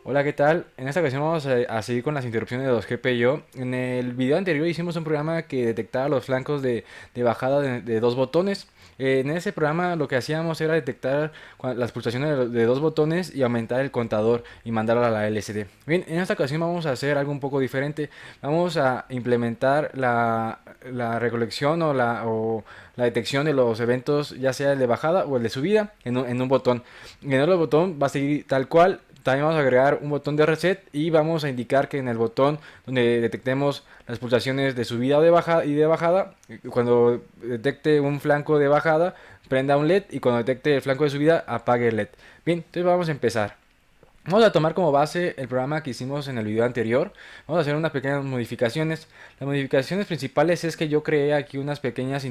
Hola, ¿qué tal? En esta ocasión vamos a seguir con las interrupciones de los GPIO. En el video anterior hicimos un programa que detectaba los flancos de bajada de dos botones. En ese programa lo que hacíamos era detectar las pulsaciones de dos botones y aumentar el contador y mandarlo a la LCD. Bien, en esta ocasión vamos a hacer algo un poco diferente. Vamos a implementar la recolección o la detección de los eventos, ya sea el de bajada o el de subida, en un botón. En el botón va a seguir tal cual. También vamos a agregar un botón de reset y vamos a indicar que en el botón donde detectemos las pulsaciones de subida o de bajada, cuando detecte un flanco de bajada, prenda un LED, y cuando detecte el flanco de subida, apague el LED. Bien, entonces vamos a empezar. Vamos a tomar como base el programa que hicimos en el video anterior. Vamos a hacer unas pequeñas modificaciones. Las modificaciones principales es que yo creé aquí unas pequeñas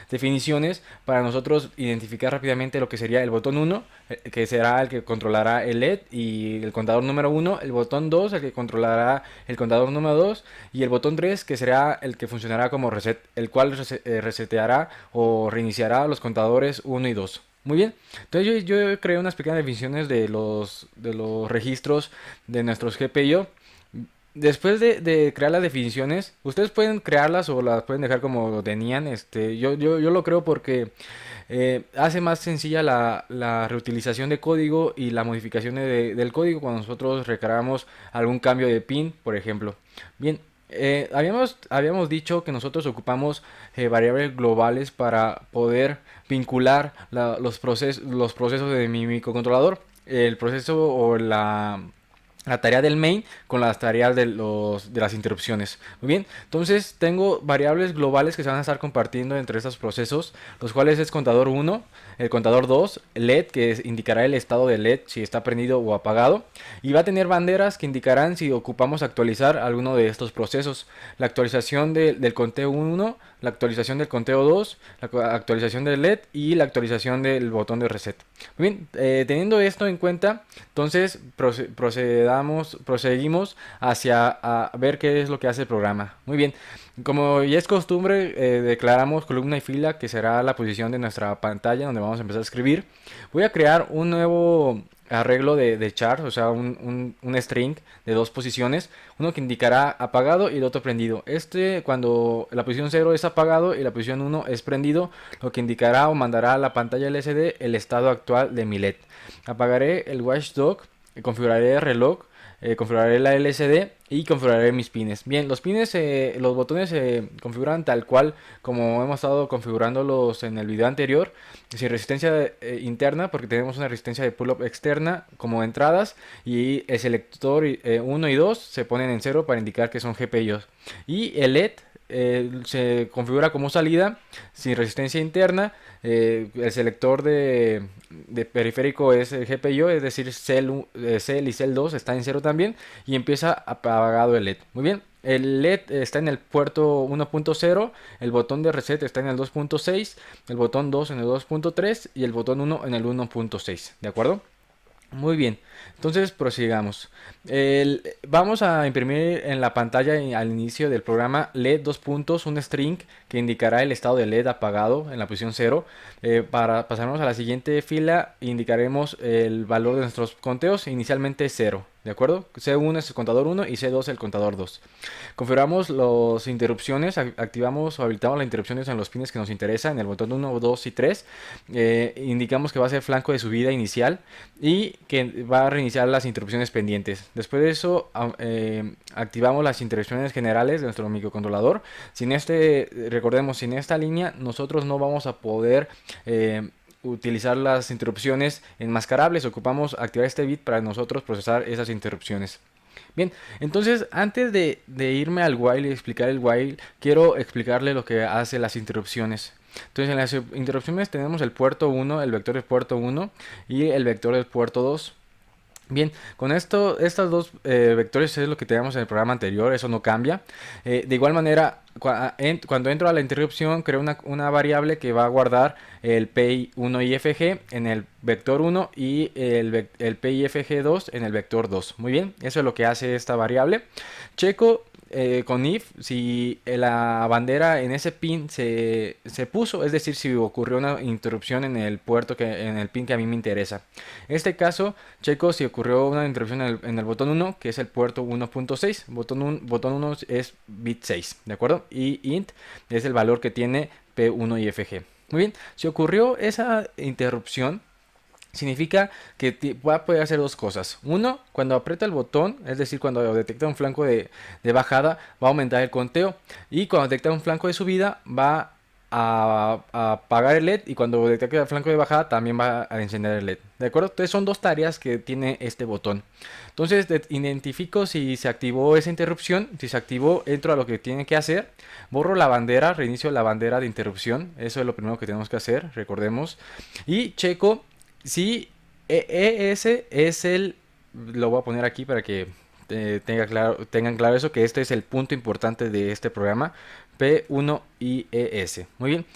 definiciones para nosotros identificar rápidamente lo que sería el botón 1, que será el que controlará el LED y el contador número 1, el botón 2, el que controlará el contador número 2, y el botón 3, que será el que funcionará como reset, el cual reseteará o reiniciará los contadores 1 y 2. Muy bien, entonces yo creé unas pequeñas definiciones de los registros de nuestros GPIO. Después de crear las definiciones, ustedes pueden crearlas o las pueden dejar como lo tenían. Yo lo creo porque hace más sencilla la reutilización de código y la modificación del código cuando nosotros recargamos algún cambio de pin, por ejemplo. Bien, habíamos dicho que nosotros ocupamos variables globales para poder vincular los procesos de mi microcontrolador, el proceso o la tarea del main con las tareas de las interrupciones. Muy bien, entonces tengo variables globales que se van a estar compartiendo entre estos procesos, los cuales es contador 1, el contador 2, LED, que indicará el estado del LED si está prendido o apagado, y va a tener banderas que indicarán si ocupamos actualizar alguno de estos procesos. La actualización del conteo 1, la actualización del conteo 2, la actualización del LED y la actualización del botón de reset. Muy bien, teniendo esto en cuenta, entonces proseguimos hacia a ver qué es lo que hace el programa. Muy bien, como ya es costumbre, declaramos columna y fila, que será la posición de nuestra pantalla donde vamos a empezar a escribir. Voy a crear un nuevo arreglo de char, o sea, un string de dos posiciones, uno que indicará apagado y el otro prendido. Cuando la posición 0 es apagado y la posición 1 es prendido, lo que indicará o mandará a la pantalla LCD el estado actual de mi LED. Apagaré el watchdog, configuraré el reloj, configuraré la LCD y configuraré mis pines. Bien, los botones se configuran tal cual como hemos estado configurándolos en el video anterior, sin resistencia interna, porque tenemos una resistencia de pull-up externa como entradas, y el selector 1 y 2 se ponen en 0 para indicar que son GPIOs. Y el LED se configura como salida sin resistencia interna. El selector de periférico es el GPIO, es decir, cell y cell 2 está en 0 también, y empieza apagado el LED. Muy bien, el LED está en el puerto 1.0, el botón de reset está en el 2.6, el botón 2 en el 2.3 y el botón 1 en el 1.6. ¿De acuerdo? Muy bien, entonces prosigamos. Vamos a imprimir en la pantalla al inicio del programa LED dos puntos, un string que indicará el estado de LED apagado en la posición 0. Para pasarnos a la siguiente fila, indicaremos el valor de nuestros conteos, inicialmente 0. ¿De acuerdo? C1 es el contador 1 y C2 el contador 2. Configuramos las interrupciones, activamos o habilitamos las interrupciones en los pines que nos interesa, en el botón 1, 2 y 3. Indicamos que va a ser flanco de subida inicial y que va a reiniciar las interrupciones pendientes. Después de eso, activamos las interrupciones generales de nuestro microcontrolador. Recordemos, sin esta línea nosotros no vamos a poder utilizar las interrupciones enmascarables. Ocupamos activar este bit para nosotros procesar esas interrupciones. Bien, entonces antes de irme al while y explicar el while, quiero explicarle lo que hace las interrupciones. Entonces en las interrupciones tenemos el puerto 1, el vector del puerto 1 y el vector del puerto 2. Bien, con estas dos vectores es lo que teníamos en el programa anterior, eso no cambia. De igual manera, cuando entro a la interrupción, creo una variable que va a guardar el PI1IFG en el vector 1 y el PIFG2 en el vector 2. Muy bien, eso es lo que hace esta variable. Checo con if, si la bandera en ese pin se puso, es decir, si ocurrió una interrupción en el en el pin que a mí me interesa. En este caso, checo si ocurrió una interrupción en el botón 1, que es el puerto 1.6. Botón 1 es bit 6, ¿de acuerdo? Y int es el valor que tiene P1 y FG. Muy bien, si ocurrió esa interrupción, significa que va a poder hacer dos cosas. Uno, cuando aprieta el botón, es decir, cuando detecta un flanco de bajada, va a aumentar el conteo. Y cuando detecta un flanco de subida, va a apagar el LED. Y cuando detecta el flanco de bajada, también va a encender el LED. ¿De acuerdo? Entonces son dos tareas que tiene este botón. Entonces identifico si se activó esa interrupción. Si se activó, entro a lo que tiene que hacer. Borro la bandera, reinicio la bandera de interrupción. Eso es lo primero que tenemos que hacer, recordemos. Y checo si ES es lo voy a poner aquí para que tengan claro eso, que este es el punto importante de este programa, P1 y ES. Muy bien,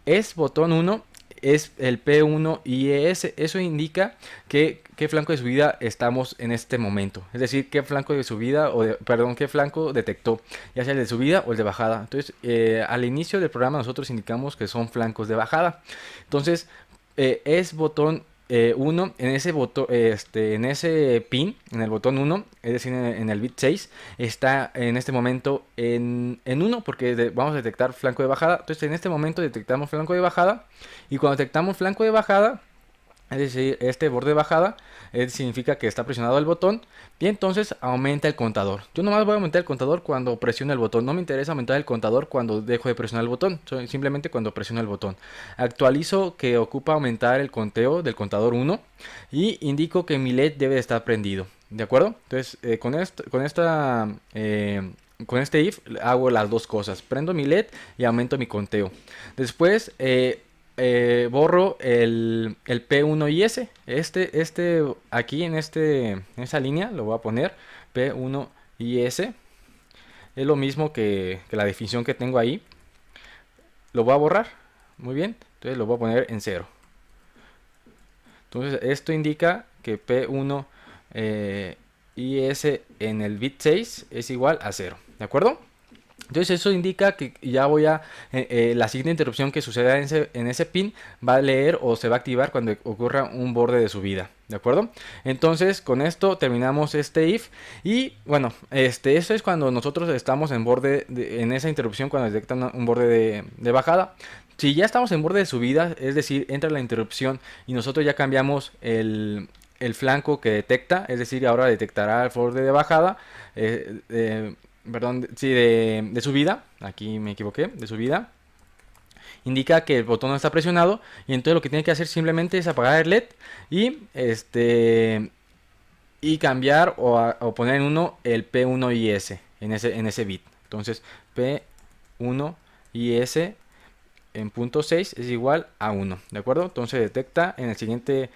es botón 1, es el P1 y ES. Eso indica qué flanco de subida estamos en este momento. Es decir, qué flanco de subida, perdón, qué flanco detectó, ya sea el de subida o el de bajada. Entonces, al inicio del programa nosotros indicamos que son flancos de bajada. Entonces, es botón 1 en ese botón, en ese pin, en el botón 1, es decir, en el bit 6, está en este momento en 1 porque vamos a detectar flanco de bajada. Entonces, en este momento detectamos flanco de bajada, y cuando detectamos flanco de bajada, es decir, este borde de bajada, significa que está presionado el botón, y entonces aumenta el contador. Yo nomás voy a aumentar el contador cuando presiono el botón. No me interesa aumentar el contador cuando dejo de presionar el botón, simplemente cuando presiono el botón. Actualizo que ocupa aumentar el conteo del contador 1 y indico que mi LED debe de estar prendido. ¿De acuerdo? Entonces, con este if hago las dos cosas. Prendo mi LED y aumento mi conteo. Después, borro el P1 y S. Aquí en esa línea lo voy a poner P1 y S. Es lo mismo que la definición que tengo ahí. Lo voy a borrar. Muy bien. Entonces lo voy a poner en 0. Entonces esto indica que P1 y S en el bit 6 es igual a 0. ¿De acuerdo? Entonces eso indica que ya la siguiente interrupción que suceda en ese pin va a leer o se va a activar cuando ocurra un borde de subida. ¿De acuerdo? Entonces con esto terminamos este if. Y bueno, eso es cuando nosotros estamos en borde, en esa interrupción, cuando detectan un borde de bajada. Si ya estamos en borde de subida, es decir, entra la interrupción y nosotros ya cambiamos el flanco que detecta, es decir, ahora detectará el borde de bajada, perdón, sí, de subida, aquí me equivoqué, de subida, indica que el botón no está presionado, y entonces lo que tiene que hacer simplemente es apagar el LED y cambiar o poner en 1 el P1 y S en ese bit. Entonces P1 y S en punto 6 es igual a 1, ¿de acuerdo? Entonces detecta en el siguiente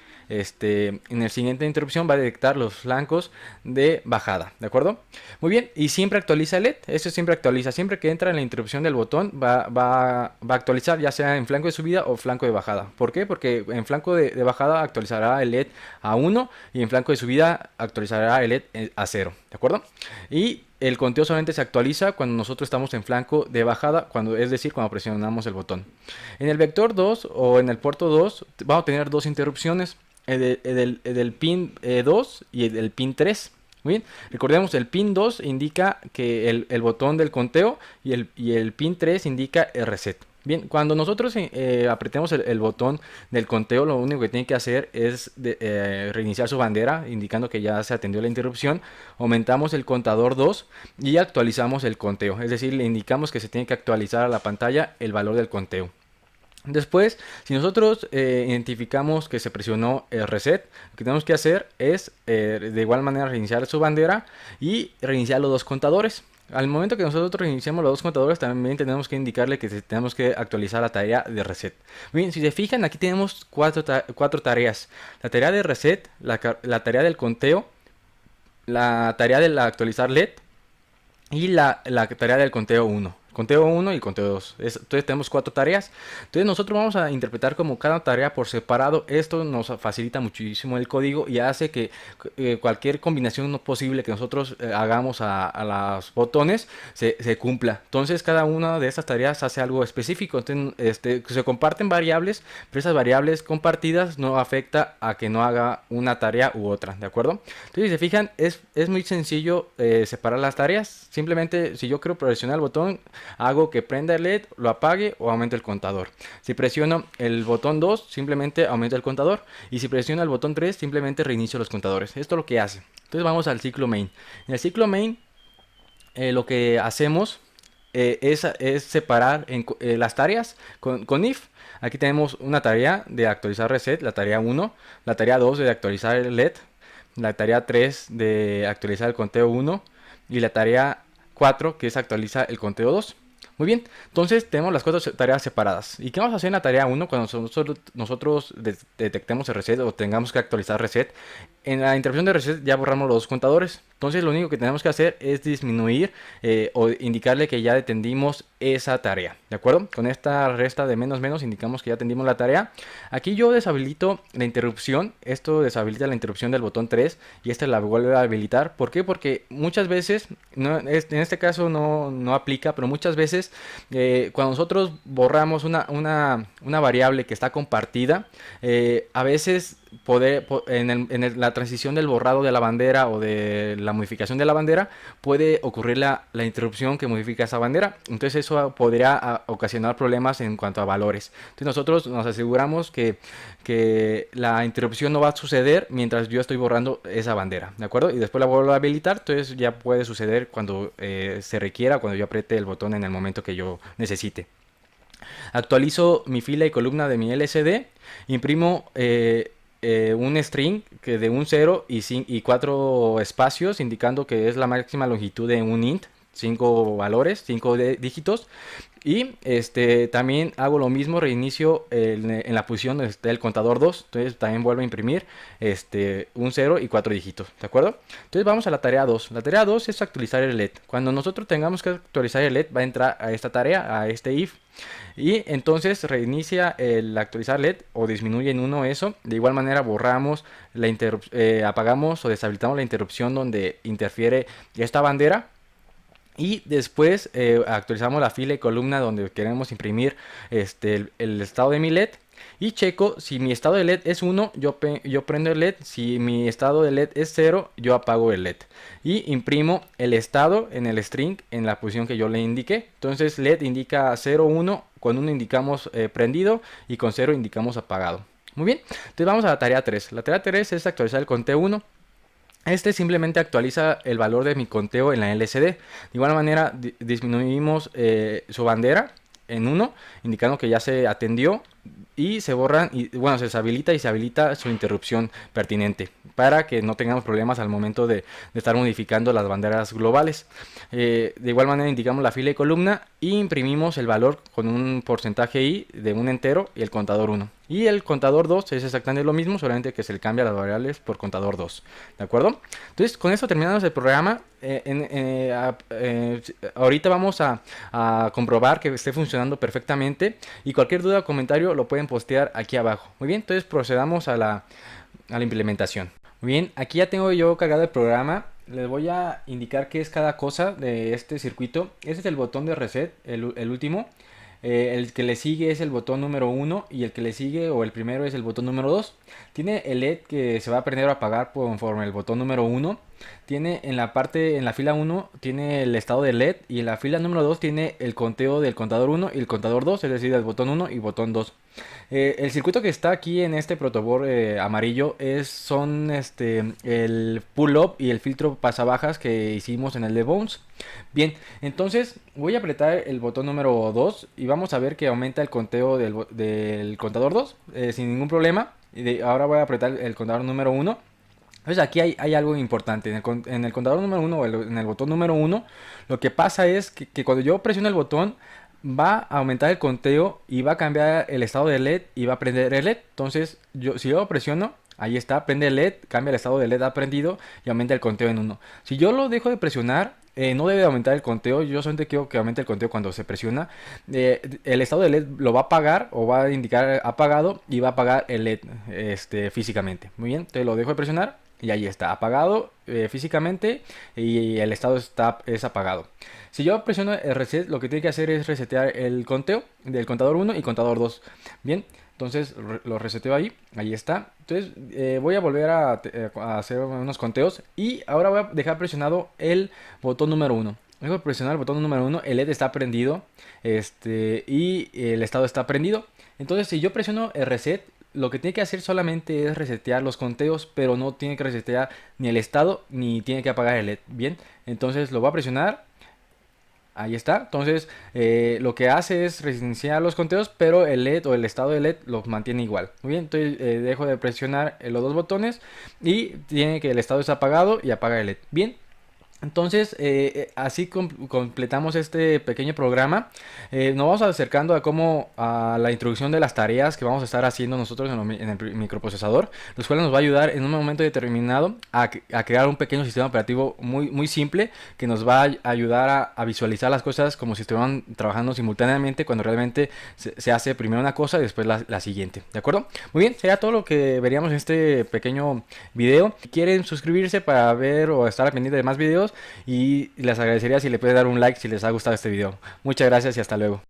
interrupción va a detectar los flancos de bajada, ¿de acuerdo? Muy bien, y siempre actualiza el LED. Eso siempre actualiza, siempre que entra en la interrupción del botón va a actualizar, ya sea en flanco de subida o flanco de bajada. ¿Por qué? Porque en flanco de bajada actualizará el LED a 1 y en flanco de subida actualizará el LED a 0, ¿de acuerdo? Y el conteo solamente se actualiza cuando nosotros estamos en flanco de bajada, es decir, cuando presionamos el botón. En el vector 2 o en el puerto 2 vamos a tener dos interrupciones, el del pin 2 y el del pin 3. Muy bien, recordemos, el pin 2 indica que el botón del conteo, y el pin 3 indica el reset. Bien, cuando nosotros apretemos el botón del conteo, lo único que tiene que hacer es reiniciar su bandera, indicando que ya se atendió la interrupción. Aumentamos el contador 2 y actualizamos el conteo. Es decir, le indicamos que se tiene que actualizar a la pantalla el valor del conteo. Después, si nosotros identificamos que se presionó el reset, lo que tenemos que hacer es de igual manera reiniciar su bandera y reiniciar los dos contadores. Al momento que nosotros reiniciamos los dos contadores, también tenemos que indicarle que tenemos que actualizar la tarea de reset. Bien, si se fijan, aquí tenemos cuatro tareas: la tarea de reset, la tarea del conteo, la tarea de actualizar LED y la tarea del conteo 1. conteo 1 y el conteo 2. Entonces tenemos 4 tareas. Entonces nosotros vamos a interpretar como cada tarea por separado. Esto nos facilita muchísimo el código y hace que cualquier combinación no posible que nosotros hagamos a los botones se cumpla. Entonces cada una de estas tareas hace algo específico. Entonces se comparten variables, pero esas variables compartidas no afecta a que no haga una tarea u otra, ¿de acuerdo? Entonces si se fijan, es muy sencillo separar las tareas. Simplemente si yo quiero presionar el botón, hago que prenda el LED, lo apague o aumente el contador. Si presiono el botón 2, simplemente aumenta el contador. Y si presiono el botón 3, simplemente reinicio los contadores. Esto es lo que hace. Entonces vamos al ciclo main. En el ciclo main, lo que hacemos es separar las tareas con if. Aquí tenemos una tarea de actualizar reset, la tarea 1, la tarea 2 de actualizar el LED, la tarea 3 de actualizar el conteo 1 y la tarea 4 que es actualizar el conteo 2. Muy bien, entonces tenemos las 4 tareas separadas. ¿Y qué vamos a hacer en la tarea 1 cuando nosotros detectemos el reset o tengamos que actualizar reset? En la interrupción de reset ya borramos los dos contadores. Entonces lo único que tenemos que hacer es disminuir o indicarle que ya atendimos esa tarea. ¿De acuerdo? Con esta resta de menos menos indicamos que ya atendimos la tarea. Aquí yo deshabilito la interrupción. Esto deshabilita la interrupción del botón 3 y esta la vuelve a habilitar. ¿Por qué? Porque muchas veces, en este caso no aplica, pero muchas veces cuando nosotros borramos una variable que está compartida, a veces en la transición del borrado de la bandera o de la modificación de la bandera puede ocurrir la interrupción que modifica esa bandera. Entonces eso podría ocasionar problemas en cuanto a valores. Entonces nosotros nos aseguramos que la interrupción no va a suceder mientras yo estoy borrando esa bandera, ¿de acuerdo? Y después la vuelvo a habilitar. Entonces ya puede suceder cuando se requiera, cuando yo apriete el botón en el momento que yo necesite. Actualizo mi fila y columna de mi LCD, imprimo un string que de un 0 y 4 espacios indicando que es la máxima longitud de un int, 5 valores, 5 dígitos. Y también hago lo mismo, reinicio en la posición donde está el contador 2. Entonces también vuelvo a imprimir un 0 y 4 dígitos, ¿de acuerdo? Entonces vamos a la tarea 2. La tarea 2 es actualizar el LED. Cuando nosotros tengamos que actualizar el LED, va a entrar a esta tarea, a este if. Y entonces reinicia el actualizar LED o disminuye en 1 eso. De igual manera borramos apagamos o deshabilitamos la interrupción donde interfiere esta bandera. Y después actualizamos la fila y columna donde queremos imprimir el estado de mi LED. Y checo si mi estado de LED es 1, yo prendo el LED. Si mi estado de LED es 0, yo apago el LED. Y imprimo el estado en el string en la posición que yo le indiqué. Entonces LED indica 0, 1. Con 1 indicamos prendido y con 0 indicamos apagado. Muy bien, entonces vamos a la tarea 3. La tarea 3 es actualizar el conteo 1. Simplemente actualiza el valor de mi conteo en la LCD. De igual manera disminuimos su bandera en 1, indicando que ya se atendió. Y se borran, y bueno, se deshabilita y se habilita su interrupción pertinente para que no tengamos problemas al momento de estar modificando las banderas globales. De igual manera indicamos la fila y columna y imprimimos el valor con un porcentaje i de un entero y el contador 1. Y el contador 2 es exactamente lo mismo, solamente que se le cambia las variables por contador 2. ¿De acuerdo? Entonces con esto terminamos el programa. Ahorita vamos a comprobar que esté funcionando perfectamente. Y cualquier duda o comentario lo pueden postear aquí abajo. Muy bien, entonces procedamos a la implementación. Muy bien, aquí ya tengo yo cargado el programa. Les voy a indicar qué es cada cosa de este circuito. Este es el botón de reset, el último. El que le sigue es el botón número 1 y el que le sigue o el primero es el botón número 2. Tiene el LED que se va a prender o apagar conforme el botón número 1. Tiene en la fila 1 tiene el estado del LED y en la fila número 2 tiene el conteo del contador 1 y el contador 2, es decir, el botón 1 y botón 2. El circuito que está aquí en este protoboard amarillo son el pull-up y el filtro pasabajas que hicimos en el de Bones. Bien, entonces voy a apretar el botón número 2 y vamos a ver que aumenta el conteo del contador 2 sin ningún problema. Ahora voy a apretar el contador número 1. Entonces aquí hay algo importante. En el contador número 1 o en el botón número 1, lo que pasa es que cuando yo presiono el botón, va a aumentar el conteo y va a cambiar el estado del LED y va a prender el LED. Entonces, si yo presiono, ahí está, prende el LED, cambia el estado del LED a prendido y aumenta el conteo en 1. Si yo lo dejo de presionar, no debe aumentar el conteo. Yo solamente quiero que aumente el conteo cuando se presiona. El estado de LED lo va a apagar o va a indicar apagado y va a apagar el LED físicamente. Muy bien, entonces lo dejo de presionar y ahí está, apagado físicamente y el estado es apagado. Si yo presiono el reset, lo que tiene que hacer es resetear el conteo del contador 1 y contador 2. Bien, entonces lo reseteo ahí está. Entonces voy a volver a hacer unos conteos y ahora voy a dejar presionado el botón número 1. Dejo de presionar el botón número 1, el LED está prendido y el estado está prendido. Entonces si yo presiono el reset, lo que tiene que hacer solamente es resetear los conteos, pero no tiene que resetear ni el estado ni tiene que apagar el LED. Bien, entonces lo voy a presionar. Ahí está. Entonces, lo que hace es reiniciar los conteos, pero el LED o el estado de LED lo mantiene igual. Muy bien, entonces dejo de presionar los dos botones y tiene que el estado es apagado y apaga el LED. Bien. Entonces, así completamos este pequeño programa. Nos vamos acercando a cómo a la introducción de las tareas que vamos a estar haciendo nosotros en el microprocesador, los cuales nos va a ayudar en un momento determinado a crear un pequeño sistema operativo muy simple que nos va a ayudar a visualizar las cosas como si estuvieran trabajando simultáneamente cuando realmente se hace primero una cosa y después la siguiente. ¿De acuerdo? Muy bien, sería todo lo que veríamos en este pequeño video. Si quieren suscribirse para ver o estar al pendiente de más videos, y les agradecería si le pueden dar un like si les ha gustado este video. Muchas gracias y hasta luego.